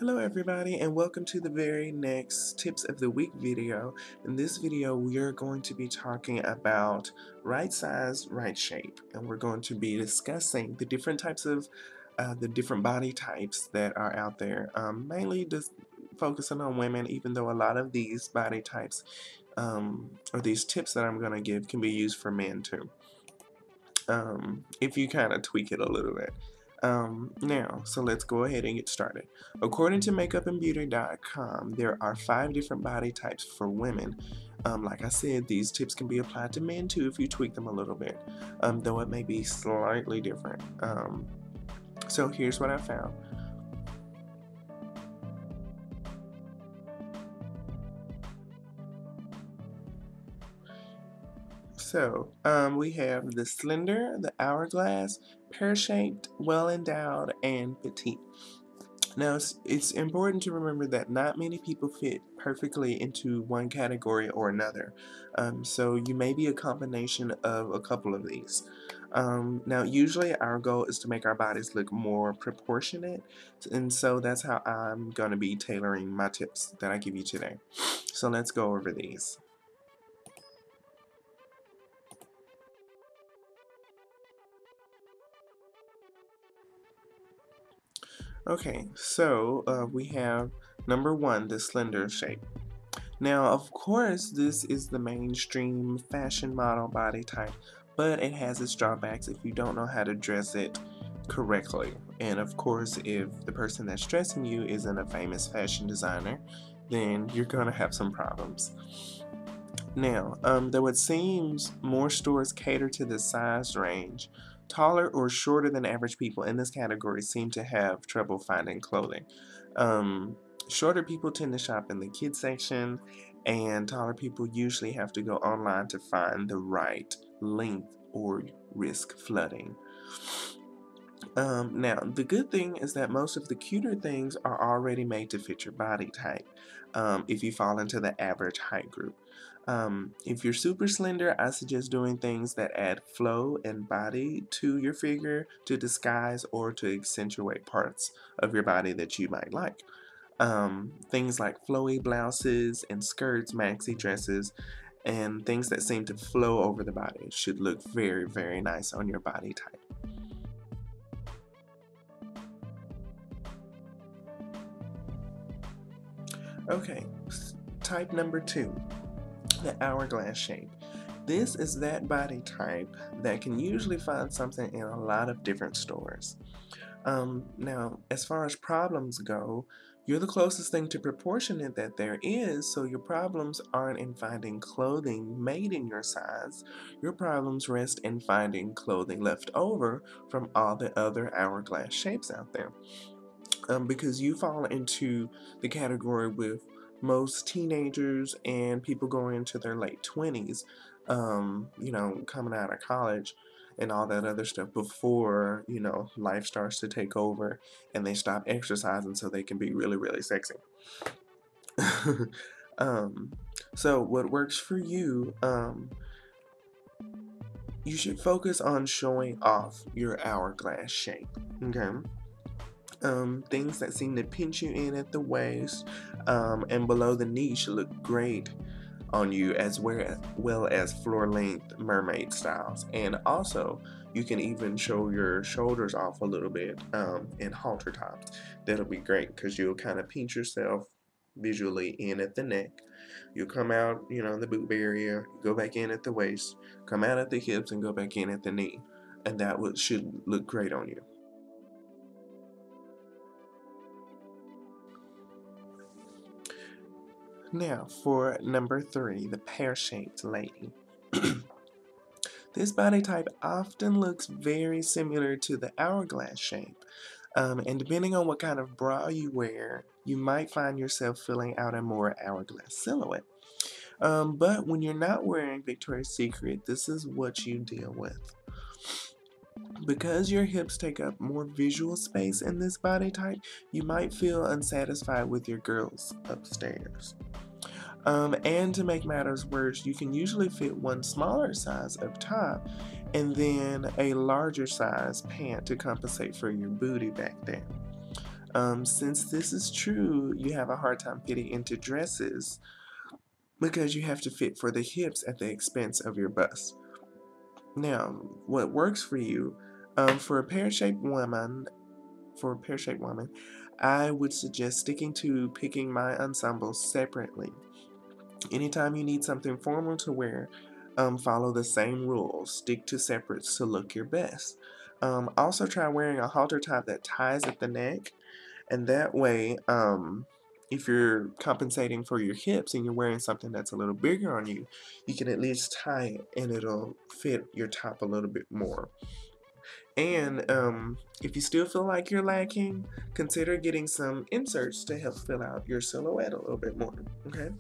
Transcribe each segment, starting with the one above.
Hello everybody, and welcome to the very next tips of the week video. In this video we are going to be talking about right size, right shape, and we're going to be discussing the different types of the different body types that are out there, mainly just focusing on women, even though a lot of these body types or these tips that I'm going to give can be used for men too, if you kind of tweak it a little bit. So let's go ahead and get started. According to makeupandbeauty.com, there are 5 different body types for women. Like I said, these tips can be applied to men too if you tweak them a little bit, though it may be slightly different. So here's what I found. So, we have the slender, the hourglass, pear-shaped, well-endowed, and petite. Now, it's important to remember that not many people fit perfectly into one category or another. So you may be a combination of a couple of these. Now, usually our goal is to make our bodies look more proportionate, and so that's how I'm going to be tailoring my tips that I give you today. So let's go over these. Okay, so we have number 1, the slender shape. Now, of course, this is the mainstream fashion model body type, but it has its drawbacks if you don't know how to dress it correctly. And of course, if the person that's dressing you isn't a famous fashion designer, then you're going to have some problems. Now, though it seems more stores cater to the size range, taller or shorter than average people in this category seem to have trouble finding clothing. Shorter people tend to shop in the kids section, and taller people usually have to go online to find the right length or risk flooding. Now, the good thing is that most of the cuter things are already made to fit your body type, if you fall into the average height group. If you're super slender, I suggest doing things that add flow and body to your figure to disguise or to accentuate parts of your body that you might like. Things like flowy blouses and skirts, maxi dresses, and things that seem to flow over the body should look very, very nice on your body type. Okay, type number 2, the hourglass shape. This is that body type that can usually find something in a lot of different stores. Now, as far as problems go, you're the closest thing to proportionate that there is, so your problems aren't in finding clothing made in your size. Your problems rest in finding clothing left over from all the other hourglass shapes out there. Because you fall into the category with most teenagers and people going into their late 20s, coming out of college and all that other stuff before, life starts to take over and they stop exercising so they can be really, really sexy. So what works for you, you should focus on showing off your hourglass shape, okay? Things that seem to pinch you in at the waist and below the knee should look great on you, as well as floor-length mermaid styles. And also, you can even show your shoulders off a little bit in halter tops. That'll be great because you'll kind of pinch yourself visually in at the neck. You'll come out, in the boob area, go back in at the waist, come out at the hips, and go back in at the knee. And that should look great on you. Now, for number 3, the pear-shaped lady. This body type often looks very similar to the hourglass shape. And depending on what kind of bra you wear, you might find yourself filling out a more hourglass silhouette. But when you're not wearing Victoria's Secret, this is what you deal with. Because your hips take up more visual space in this body type, you might feel unsatisfied with your girls upstairs. And to make matters worse, you can usually fit one smaller size up top and then a larger size pant to compensate for your booty back there. Since this is true, you have a hard time fitting into dresses because you have to fit for the hips at the expense of your bust. Now, what works for you, for a pear-shaped woman, I would suggest sticking to picking my ensembles separately. Anytime you need something formal to wear, follow the same rules. Stick to separates to look your best. Also try wearing a halter top that ties at the neck, and that way, if you're compensating for your hips and you're wearing something that's a little bigger on you, you can at least tie it and it'll fit your top a little bit more. And if you still feel like you're lacking, consider getting some inserts to help fill out your silhouette a little bit more. Okay.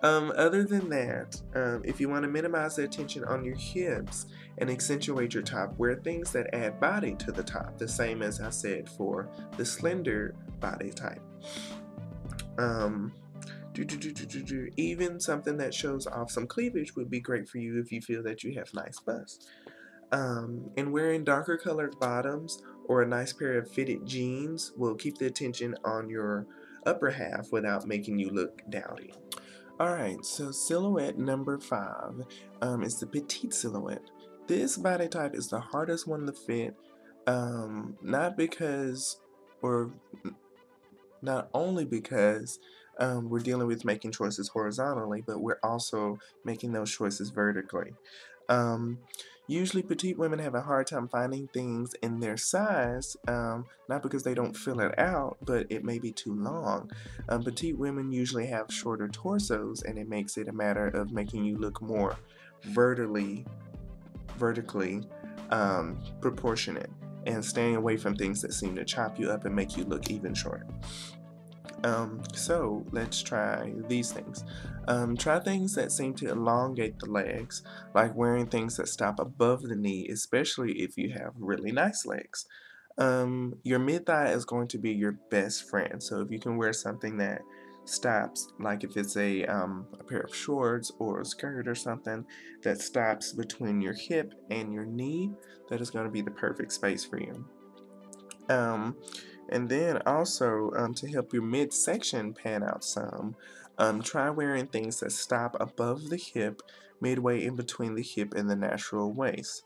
Other than that, if you want to minimize the attention on your hips and accentuate your top, wear things that add body to the top, the same as I said for the slender body type. Even something that shows off some cleavage would be great for you if you feel that you have nice bust. And wearing darker colored bottoms or a nice pair of fitted jeans will keep the attention on your upper half without making you look dowdy. Alright, so silhouette number 5 is the petite silhouette. This body type is the hardest one to fit, not because, or not only because we're dealing with making choices horizontally, but we're also making those choices vertically. Usually petite women have a hard time finding things in their size, not because they don't fill it out, but it may be too long. Petite women usually have shorter torsos, and it makes it a matter of making you look more vertically proportionate and staying away from things that seem to chop you up and make you look even shorter. So let's try these things. Try things that seem to elongate the legs, like wearing things that stop above the knee, especially if you have really nice legs. Your mid-thigh is going to be your best friend, so if you can wear something that stops, like if it's a pair of shorts or a skirt or something that stops between your hip and your knee, that is going to be the perfect space for you. And then also, to help your midsection pan out some, try wearing things that stop above the hip, midway in between the hip and the natural waist.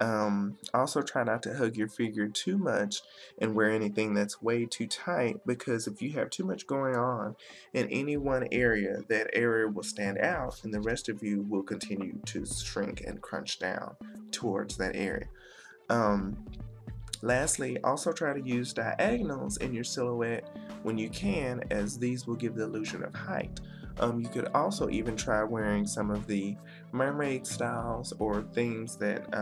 Also try not to hug your figure too much and wear anything that's way too tight, because if you have too much going on in any one area, that area will stand out and the rest of you will continue to shrink and crunch down towards that area. Lastly, also try to use diagonals in your silhouette when you can, as these will give the illusion of height. You could also even try wearing some of the mermaid styles or things that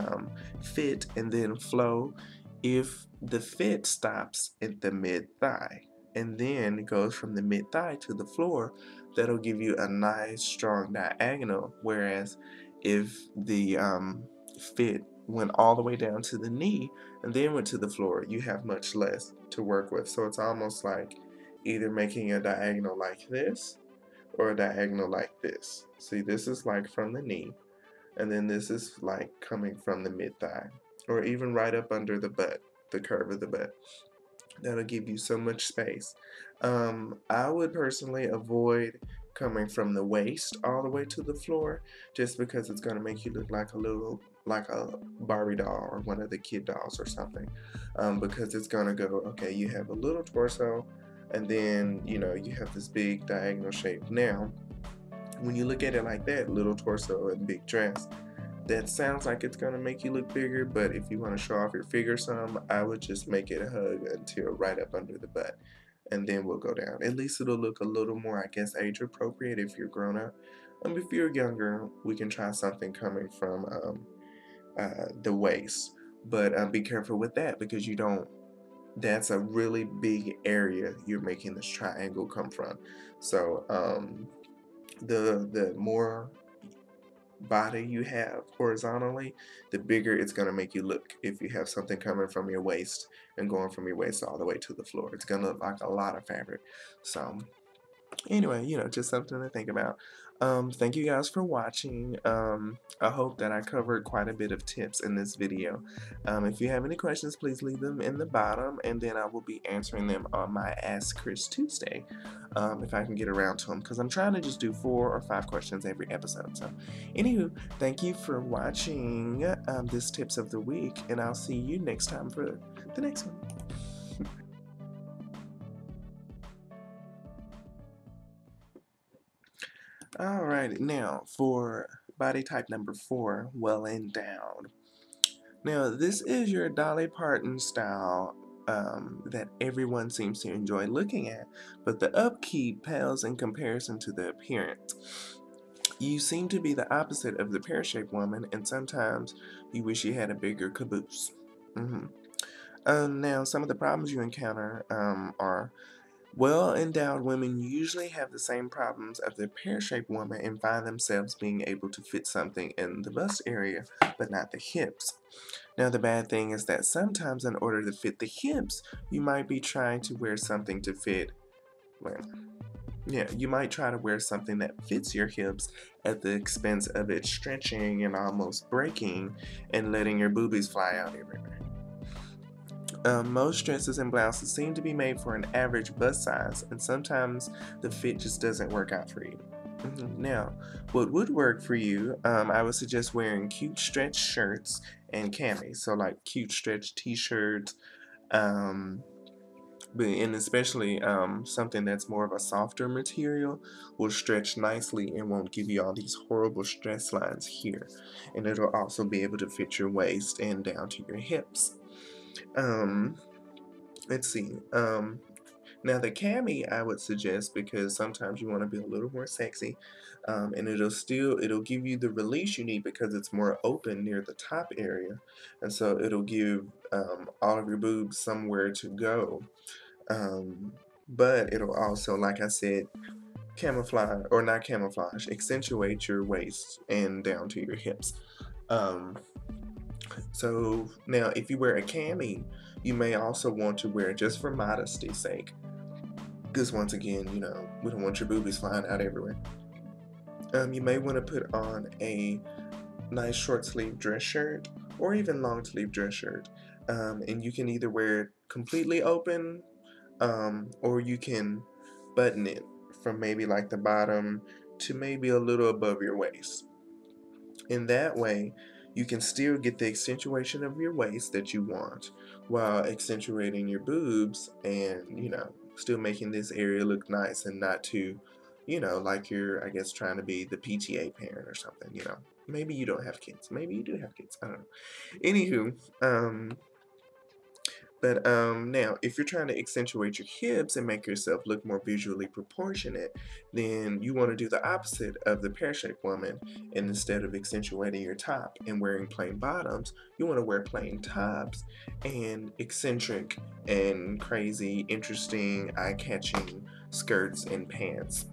fit and then flow. If the fit stops at the mid-thigh and then goes from the mid-thigh to the floor, that'll give you a nice strong diagonal, whereas if the fit went all the way down to the knee and then went to the floor, you have much less to work with. So it's almost like either making a diagonal like this or a diagonal like this. See, this is like from the knee, and then this is like coming from the mid-thigh, or even right up under the butt, the curve of the butt. That'll give you so much space. I would personally avoid coming from the waist all the way to the floor, just because it's going to make you look like a Barbie doll or one of the kid dolls or something, because it's going to go, okay, you have a little torso and then you have this big diagonal shape. Now when you look at it like that, little torso and big dress, that sounds like it's gonna make you look bigger, but if you want to show off your figure some, I would just make it a hug until right up under the butt, and then we'll go down. At least it'll look a little more, I guess, age appropriate if you're grown up. If you're younger, we can try something coming from the waist, but be careful with that, because you don't. That's a really big area you're making this triangle come from. So the more body you have horizontally, the bigger it's going to make you look. If you have something coming from your waist and going from your waist all the way to the floor, it's going to look like a lot of fabric. So Anyway, just something to think about. Thank you guys for watching. I hope that I covered quite a bit of tips in this video. If you have any questions, please leave them in the bottom, and then I will be answering them on my Ask Chris Tuesday, if I can get around to them, because I'm trying to just do 4 or 5 questions every episode. So, anywho, thank you for watching this Tips of the Week, and I'll see you next time for the next one. Alright, now for body type number 4, well endowed. Now, this is your Dolly Parton style that everyone seems to enjoy looking at, but the upkeep pales in comparison to the appearance. You seem to be the opposite of the pear-shaped woman, and sometimes you wish you had a bigger caboose. Now, some of the problems you encounter are well-endowed women usually have the same problems of the pear-shaped woman and find themselves being able to fit something in the bust area, but not the hips. Now, the bad thing is that sometimes in order to fit the hips, you might be trying to wear something to fit, you might try to wear something that fits your hips at the expense of it stretching and almost breaking and letting your boobies fly out everywhere. Most dresses and blouses seem to be made for an average bust size, and sometimes the fit just doesn't work out for you. Now, what would work for you, I would suggest wearing cute stretch shirts and camis, so like cute stretch t-shirts, and especially something that's more of a softer material will stretch nicely and won't give you all these horrible stress lines here, and it'll also be able to fit your waist and down to your hips. Let's see. Now the cami I would suggest because sometimes you want to be a little more sexy, and it'll give you the release you need because it's more open near the top area, and so it'll give all of your boobs somewhere to go. But it'll also, like I said, camouflage or not camouflage, accentuate your waist and down to your hips. So now if you wear a cami, you may also want to wear it just for modesty's sake. Because once again, we don't want your boobies flying out everywhere. You may want to put on a nice short sleeve dress shirt or even long sleeve dress shirt. And you can either wear it completely open or you can button it from maybe like the bottom to maybe a little above your waist. In that way, you can still get the accentuation of your waist that you want while accentuating your boobs and, still making this area look nice and not too, like you're, I guess, trying to be the PTA parent or something, Maybe you don't have kids. Maybe you do have kids. I don't know. Anywho, but now, if you're trying to accentuate your hips and make yourself look more visually proportionate, then you want to do the opposite of the pear-shaped woman. And instead of accentuating your top and wearing plain bottoms, you want to wear plain tops and eccentric and crazy, interesting, eye-catching skirts and pants.